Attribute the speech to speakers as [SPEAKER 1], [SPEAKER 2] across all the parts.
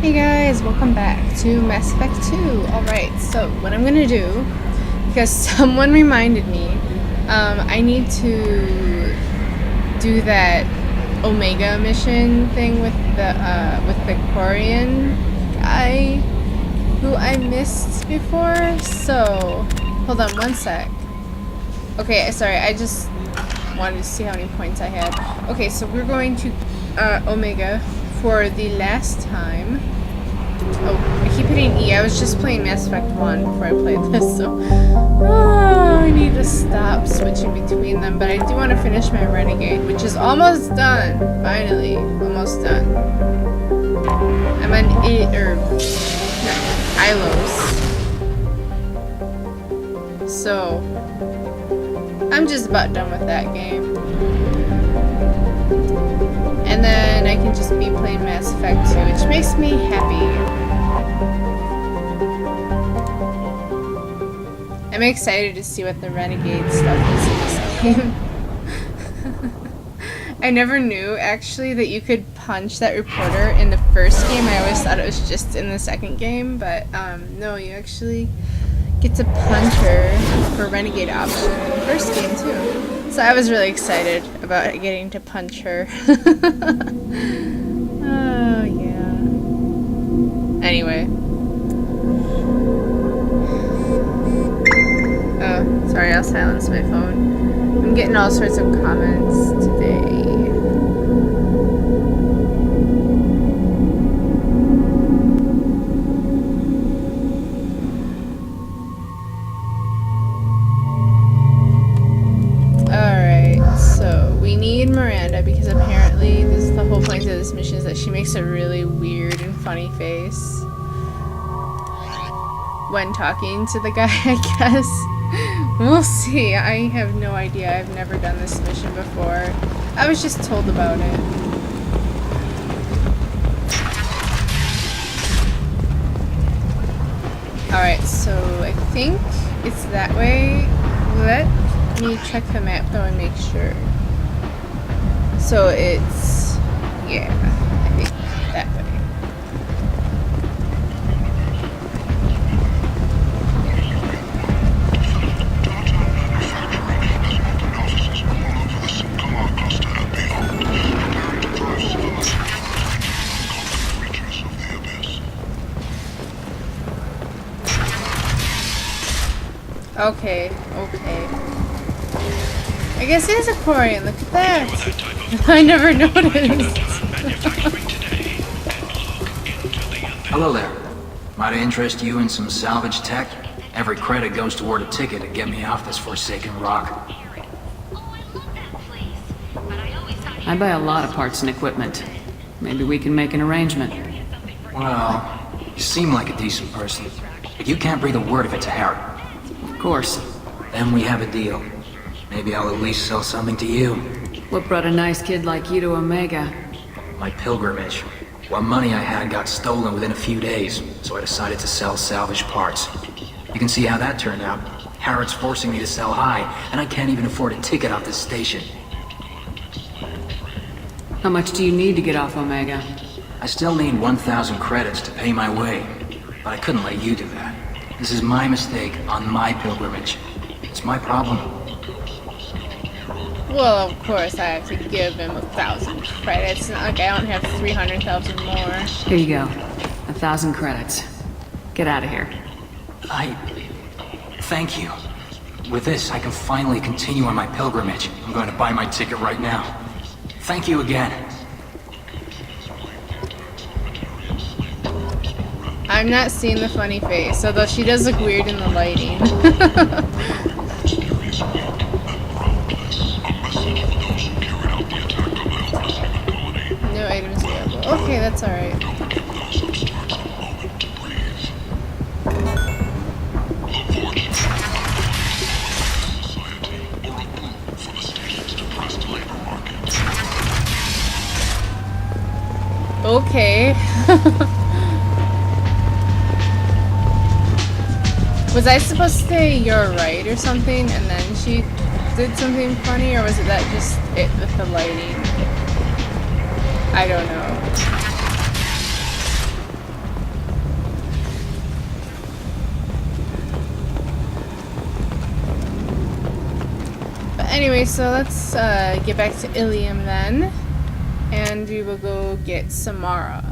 [SPEAKER 1] Hey guys, welcome back to Mass Effect 2. Alright, so what I'm gonna do, because someone reminded me, I need to do that Omega mission thing with the Korean guy who I missed before, so hold on one sec. Okay, sorry, I just wanted to see how many points I had. Okay, so we're going to Omega for the last time. Oh, I keep hitting E. I was just playing Mass Effect 1 before I played this, so I need to stop switching between them. But I do want to finish my Renegade, which is almost done. Finally, almost done. I'm on Ilos. So I'm just about done with that game. And then I can just be playing Mass Effect 2, which makes me happy. I'm excited to see what the Renegade stuff is in this game. I never knew, actually, that you could punch that reporter in the first game. I always thought it was just in the second game, but no, you actually get to punch her for Renegade option in the first game, too. So I was really excited about getting to punch her. Oh, yeah. Anyway. Oh, sorry, I'll silence my phone. I'm getting all sorts of comments today. Because apparently this is the whole point of this mission, is that she makes a really weird and funny face when talking to the guy, I guess. We'll see. I have no idea. I've never done this mission before. I was just told about it. Alright, so I think it's that way. Let me check the map though and make sure. So it's, yeah, I think that way. Okay. I guess it is a Korean, look at that! I never noticed!
[SPEAKER 2] Hello there. Might I interest you in some salvage tech? Every credit goes toward a ticket to get me off this forsaken rock.
[SPEAKER 3] I buy a lot of parts and equipment. Maybe we can make an arrangement.
[SPEAKER 2] Well, you seem like a decent person, but you can't breathe a word of it to Harry.
[SPEAKER 3] Of course.
[SPEAKER 2] Then we have a deal. Maybe I'll at least sell something to you.
[SPEAKER 3] What brought a nice kid like you to Omega?
[SPEAKER 2] My pilgrimage. What money I had got stolen within a few days, so I decided to sell salvage parts. You can see how that turned out. Harrod's forcing me to sell high, and I can't even afford a ticket off this station.
[SPEAKER 3] How much do you need to get off Omega?
[SPEAKER 2] I still need 1,000 credits to pay my way, but I couldn't let you do that. This is my mistake on my pilgrimage. It's my problem.
[SPEAKER 1] Well, of course I have to give him 1,000 credits. It's not like I don't have 300,000 more.
[SPEAKER 3] Here you go. 1,000 credits. Get out of here.
[SPEAKER 2] Thank you. With this, I can finally continue on my pilgrimage. I'm going to buy my ticket right now. Thank you again.
[SPEAKER 1] I'm not seeing the funny face, although she does look weird in the lighting. No items available. Okay, that's alright. Okay. Was I supposed to say you're right or something, and then she did something funny, or was it that just it with the lighting? I don't know. Anyway, so let's get back to Ilium then, and we will go get Samara.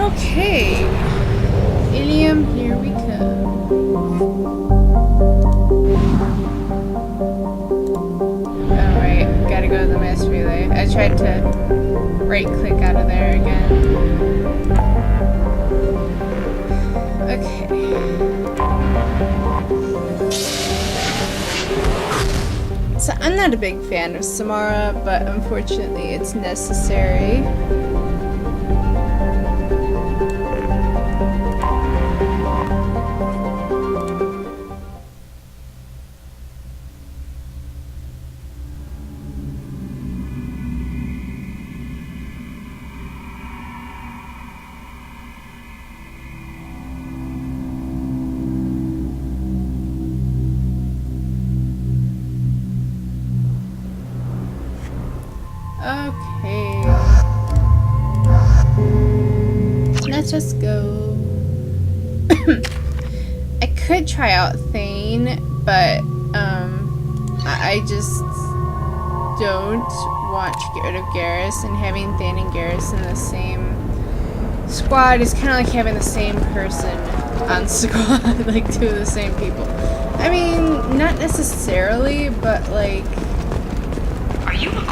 [SPEAKER 1] Okay, Ilium, here we come. Alright, gotta go to the mass relay. I tried to right click out of there again. Okay. So I'm not a big fan of Samara, but unfortunately it's necessary. Okay. Let's just go. I could try out Thane, but I just don't want to get rid of Garrus, and having Thane and Garrus in the same squad is kind of like having the same person on squad, like two of the same people. I mean, not necessarily, but like.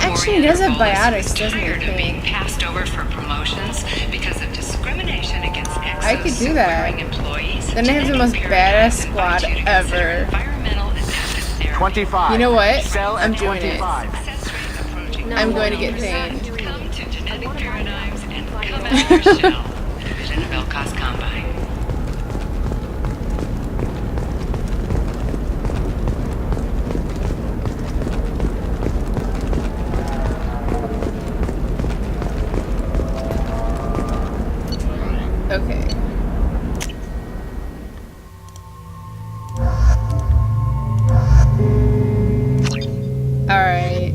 [SPEAKER 1] Actually, he does have biotics, doesn't he?
[SPEAKER 4] Being passed over for promotions because of discrimination against
[SPEAKER 1] I could do that.
[SPEAKER 4] employees.
[SPEAKER 1] Then I have the most badass squad ever.
[SPEAKER 5] 25.
[SPEAKER 1] You know what?
[SPEAKER 5] Sell
[SPEAKER 1] I'm
[SPEAKER 5] at
[SPEAKER 1] doing it.
[SPEAKER 5] 25.
[SPEAKER 1] I'm going to get Thane.
[SPEAKER 4] Come to genetic paradigms and come out of your shell. The division of Elkos Combine.
[SPEAKER 1] Okay. Alright.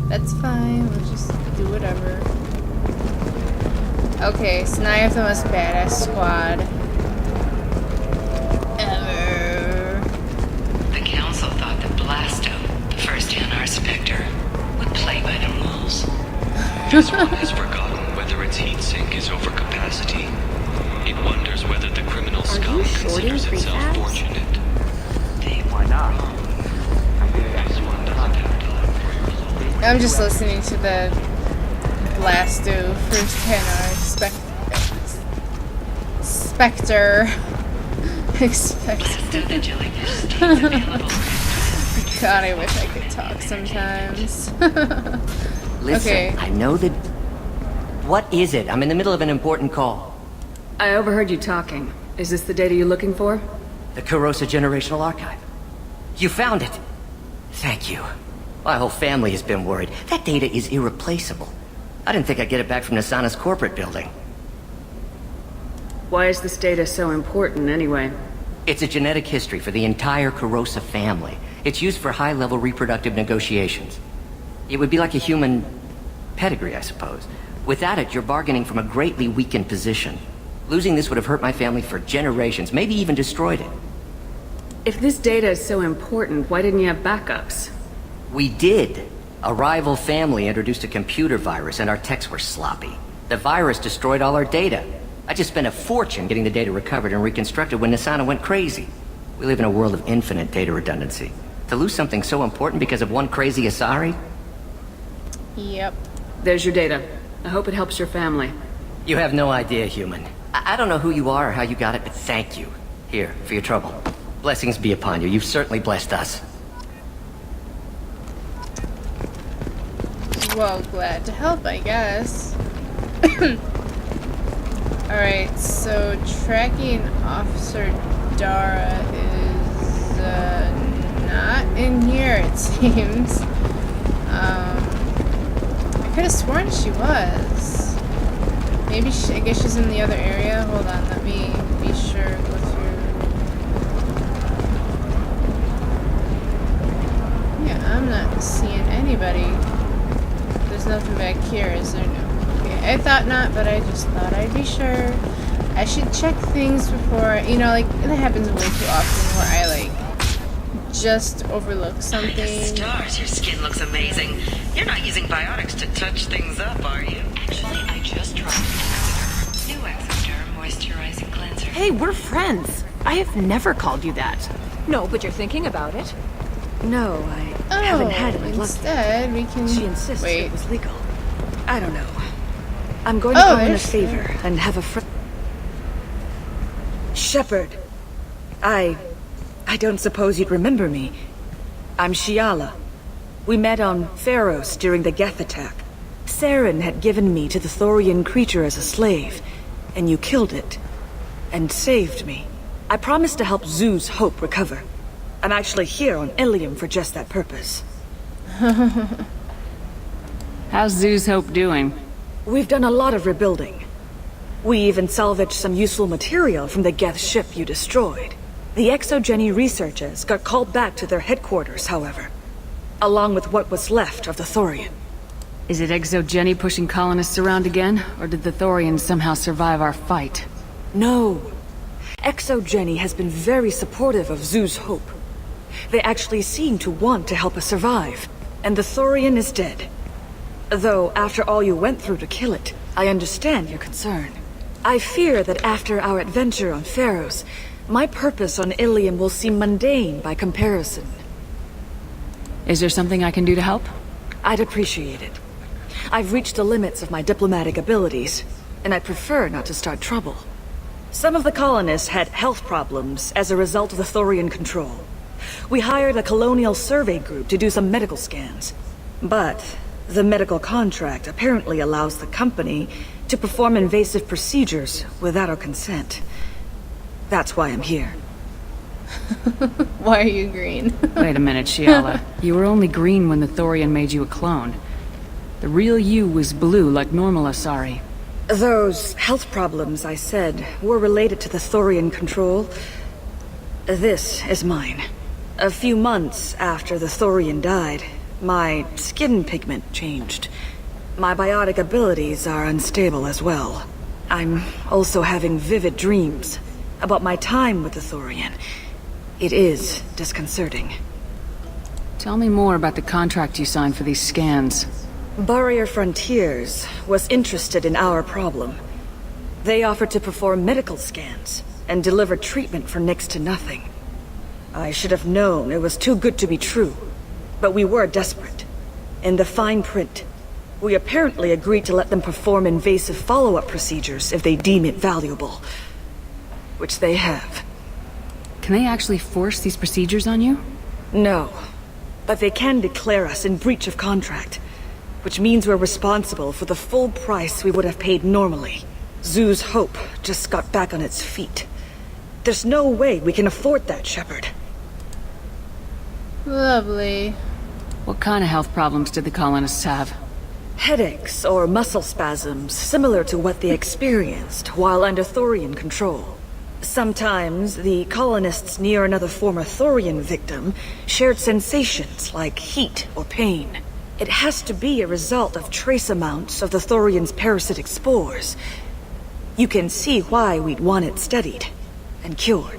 [SPEAKER 1] That's fine. We'll just do whatever. Okay, so now I have the most badass squad ever.
[SPEAKER 4] The council thought that Blasto, the first NR Spectre, would play by the rules.
[SPEAKER 6] This one has forgotten whether its heat sink is over capacity. It wonders whether the criminal scum considers itself fortunate.
[SPEAKER 5] Why not?
[SPEAKER 6] This one doesn't have time for your low.
[SPEAKER 1] I'm just listening to the Blasto first 10R Spectre. Expect.
[SPEAKER 4] Blasto the jellyfish stays available.
[SPEAKER 1] God, I wish I could talk sometimes.
[SPEAKER 7] Listen,
[SPEAKER 1] Okay.
[SPEAKER 7] I know that... What is it? I'm in the middle of an important call.
[SPEAKER 3] I overheard you talking. Is this the data you're looking for?
[SPEAKER 7] The Kurosa Generational Archive. You found it. Thank you. My whole family has been worried. That data is irreplaceable. I didn't think I'd get it back from Nasana's corporate building.
[SPEAKER 3] Why is this data so important, anyway?
[SPEAKER 7] It's a genetic history for the entire Kurosa family. It's used for high-level reproductive negotiations. It would be like a human pedigree, I suppose. Without it, you're bargaining from a greatly weakened position. Losing this would have hurt my family for generations, maybe even destroyed it.
[SPEAKER 3] If this data is so important, why didn't you have backups?
[SPEAKER 7] We did. A rival family introduced a computer virus and our techs were sloppy. The virus destroyed all our data. I just spent a fortune getting the data recovered and reconstructed when Nasana went crazy. We live in a world of infinite data redundancy. To lose something so important because of one crazy Asari?
[SPEAKER 1] Yep.
[SPEAKER 3] There's your data. I hope it helps your family.
[SPEAKER 7] You have no idea, human. I don't know who you are or how you got it, but thank you. Here, for your trouble. Blessings be upon you. You've certainly blessed us.
[SPEAKER 1] Well, glad to help, I guess. Alright, so tracking Officer Dara is not in here, it seems. I could have sworn she was. Maybe I guess she's in the other area. Hold on, let me be sure. Go through. Yeah, I'm not seeing anybody. There's nothing back here, is there? No. Okay, I thought not, but I just thought I'd be sure. I should check things before, you know, like, it happens way too often where I, like, just overlook something.
[SPEAKER 4] Stars, your skin looks amazing. You're not using biotics to touch things up, are you? Actually, I just tried Exoderm. New Exoderm moisturizing cleanser.
[SPEAKER 8] Hey, we're friends. I have never called you that.
[SPEAKER 9] No, but you're thinking about it.
[SPEAKER 8] No, I haven't had any luck.
[SPEAKER 1] Instead, we can...
[SPEAKER 8] She insists
[SPEAKER 1] Wait.
[SPEAKER 8] it was legal. I don't know. I'm going to call in a favor and have a friend. Shepard. I don't suppose you'd remember me. I'm Shiala. We met on Pharos during the Geth attack. Saren had given me to the Thorian creature as a slave, and you killed it. And saved me. I promised to help Zeus Hope recover. I'm actually here on Ilium for just that purpose.
[SPEAKER 3] How's Zeus Hope doing?
[SPEAKER 8] We've done a lot of rebuilding. We even salvaged some useful material from the Geth ship you destroyed. The Exogeny researchers got called back to their headquarters, however, along with what was left of the Thorian.
[SPEAKER 3] Is it Exogeny pushing colonists around again, or did the Thorians somehow survive our fight?
[SPEAKER 8] No. Exogeny has been very supportive of Zeus Hope. They actually seem to want to help us survive, and the Thorian is dead. Though, after all you went through to kill it, I understand your concern. I fear that after our adventure on Pharos, my purpose on Ilium will seem mundane by comparison.
[SPEAKER 3] Is there something I can do to help?
[SPEAKER 8] I'd appreciate it. I've reached the limits of my diplomatic abilities, and I prefer not to start trouble. Some of the colonists had health problems as a result of the Thorian control. We hired a colonial survey group to do some medical scans. But the medical contract apparently allows the company to perform invasive procedures without our consent. That's why I'm here.
[SPEAKER 1] Why are you green?
[SPEAKER 3] Wait a minute, Shiala. You were only green when the Thorian made you a clone. The real you was blue like normal Asari.
[SPEAKER 8] Those health problems I said were related to the Thorian control. This is mine. A few months after the Thorian died, my skin pigment changed. My biotic abilities are unstable as well. I'm also having vivid dreams about my time with the Thorian. It is disconcerting.
[SPEAKER 3] Tell me more about the contract you signed for these scans.
[SPEAKER 8] Barrier Frontiers was interested in our problem. They offered to perform medical scans and deliver treatment for next to nothing. I should have known it was too good to be true, but we were desperate. In the fine print, we apparently agreed to let them perform invasive follow-up procedures if they deem it valuable. Which they have.
[SPEAKER 3] Can they actually force these procedures on you?
[SPEAKER 8] No, but they can declare us in breach of contract, which means we're responsible for the full price we would have paid normally. Zeus Hope just got back on its feet. There's no way we can afford that, Shepard.
[SPEAKER 1] Lovely.
[SPEAKER 3] What kind of health problems did the colonists have?
[SPEAKER 8] Headaches or muscle spasms similar to what they experienced while under Thorian control. Sometimes the colonists near another former Thorian victim shared sensations like heat or pain. It has to be a result of trace amounts of the Thorian's parasitic spores. You can see why we'd want it studied and cured.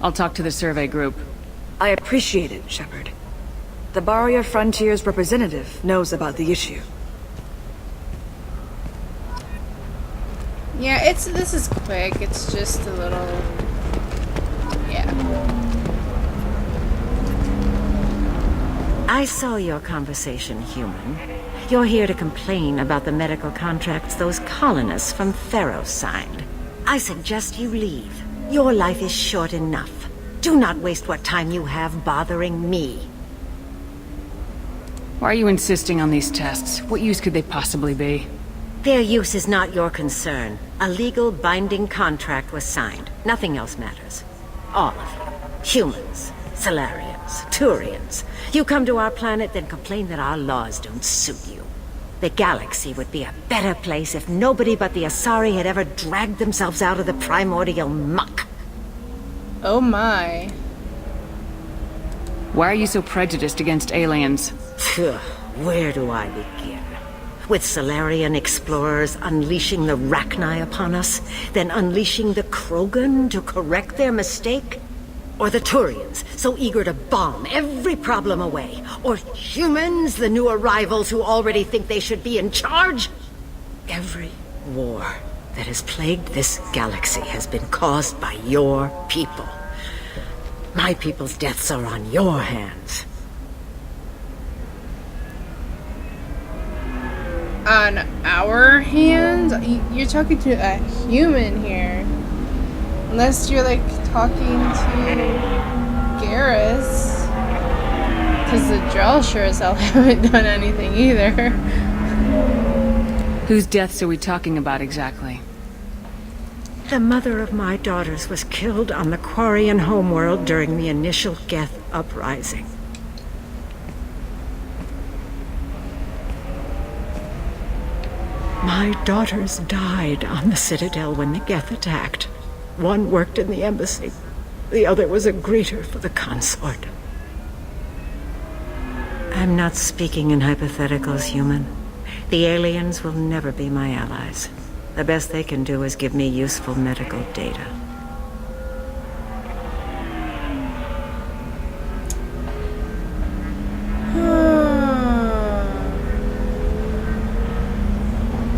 [SPEAKER 3] I'll talk to the survey group.
[SPEAKER 8] I appreciate it, Shepard. The Barrier Frontiers representative knows about the issue.
[SPEAKER 1] Yeah, this is quick. It's just a little... Yeah.
[SPEAKER 10] I saw your conversation, human. You're here to complain about the medical contracts those colonists from Pharos signed. I suggest you leave. Your life is short enough. Do not waste what time you have bothering me.
[SPEAKER 3] Why are you insisting on these tests? What use could they possibly be?
[SPEAKER 10] Their use is not your concern. A legal binding contract was signed. Nothing else matters. All of you. Humans, Salarians, Turians. You come to our planet, then complain that our laws don't suit you. The galaxy would be a better place if nobody but the Asari had ever dragged themselves out of the primordial muck.
[SPEAKER 1] Oh my.
[SPEAKER 3] Why are you so prejudiced against aliens?
[SPEAKER 10] Phew, where do I begin? With Salarian explorers unleashing the Rachni upon us, then unleashing the Krogan to correct their mistake? Or the Turians, so eager to bomb every problem away? Or humans, the new arrivals who already think they should be in charge? Every war that has plagued this galaxy has been caused by your people. My people's deaths are on your hands.
[SPEAKER 1] On our hands? You're talking to a human here. Unless you're like talking to Garrus. Because the Drell sure as hell haven't done anything either.
[SPEAKER 3] Whose deaths are we talking about exactly?
[SPEAKER 10] The mother of my daughters was killed on the Quarian homeworld during the initial Geth uprising. My daughters died on the Citadel when the Geth attacked. One worked in the embassy. The other was a greeter for the consort. I'm not speaking in hypotheticals, human. The aliens will never be my allies. The best they can do is give me useful medical data.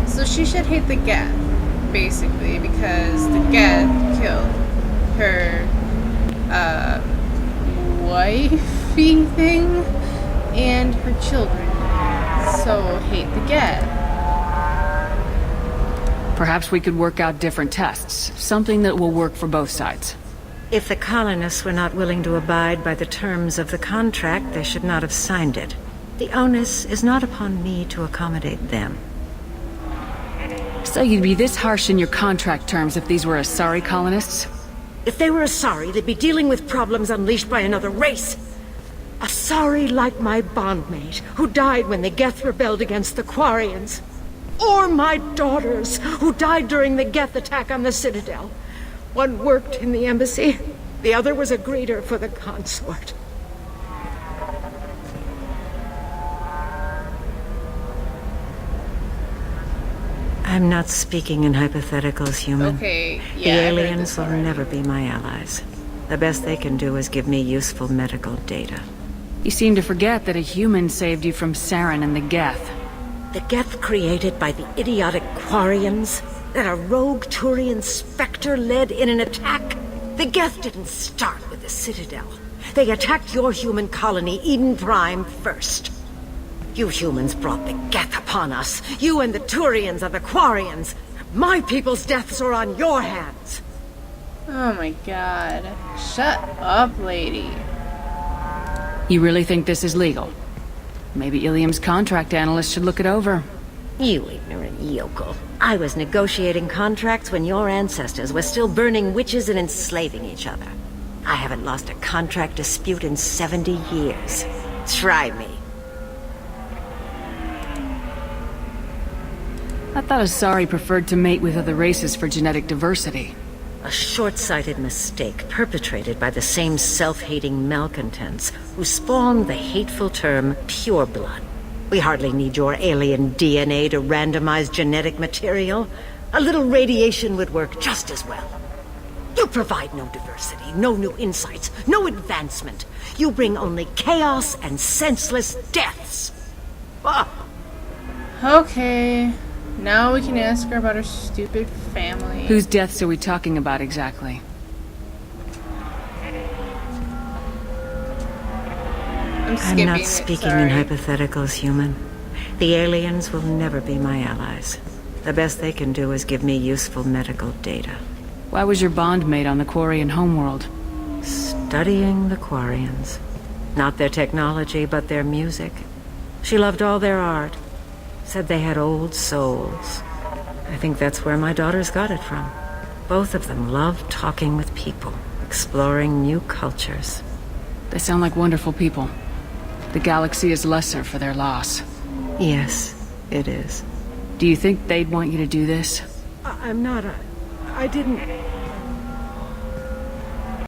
[SPEAKER 1] So she should hate the Geth, basically, because the Geth killed her, wifey thing and her children. So hate the Geth.
[SPEAKER 3] Perhaps we could work out different tests. Something that will work for both sides.
[SPEAKER 10] If the colonists were not willing to abide by the terms of the contract, they should not have signed it. The onus is not upon me to accommodate them.
[SPEAKER 3] So you'd be this harsh in your contract terms if these were Asari colonists?
[SPEAKER 10] If they were Asari, they'd be dealing with problems unleashed by another race. Asari like my bondmate, who died when the Geth rebelled against the Quarians. Or my daughters, who died during the Geth attack on the Citadel. One worked in the embassy, the other was a greeter for the consort. I'm not speaking in hypotheticals, human.
[SPEAKER 1] Okay, yeah.
[SPEAKER 10] The aliens will never be my allies. The best they can do is give me useful medical data.
[SPEAKER 3] You seem to forget that a human saved you from Saren and the Geth.
[SPEAKER 10] The Geth created by the idiotic Quarians? That a rogue Turian Spectre led in an attack? The Geth didn't start with the Citadel. They attacked your human colony, Eden Prime, first. You humans brought the Geth upon us. You and the Turians are the Quarians. My people's deaths are on your hands.
[SPEAKER 1] Oh my god. Shut up, lady.
[SPEAKER 3] You really think this is legal? Maybe Ilium's contract analyst should look it over.
[SPEAKER 10] You ignorant yokel. I was negotiating contracts when your ancestors were still burning witches and enslaving each other. I haven't lost a contract dispute in 70 years. Try me.
[SPEAKER 3] I thought Asari preferred to mate with other races for genetic diversity.
[SPEAKER 10] A short-sighted mistake perpetrated by the same self-hating malcontents who spawned the hateful term pureblood. We hardly need your alien DNA to randomize genetic material. A little radiation would work just as well. You provide no diversity, no new insights, no advancement. You bring only chaos and senseless deaths. Ah.
[SPEAKER 1] Okay. Now we can ask her about her stupid family.
[SPEAKER 3] Whose deaths are we talking about exactly?
[SPEAKER 10] I'm not speaking in hypotheticals, human. The aliens will never be my allies. The best they can do is give me useful medical data.
[SPEAKER 3] Why was your bondmate on the Quarian homeworld?
[SPEAKER 10] Studying the Quarians. Not their technology, but their music. She loved all their art. Said they had old souls. I think that's where my daughters got it from. Both of them loved talking with people, exploring new cultures.
[SPEAKER 3] They sound like wonderful people. The galaxy is lesser for their loss.
[SPEAKER 10] Yes, it is.
[SPEAKER 3] Do you think they'd want you to do this?
[SPEAKER 8] I'm not. I didn't.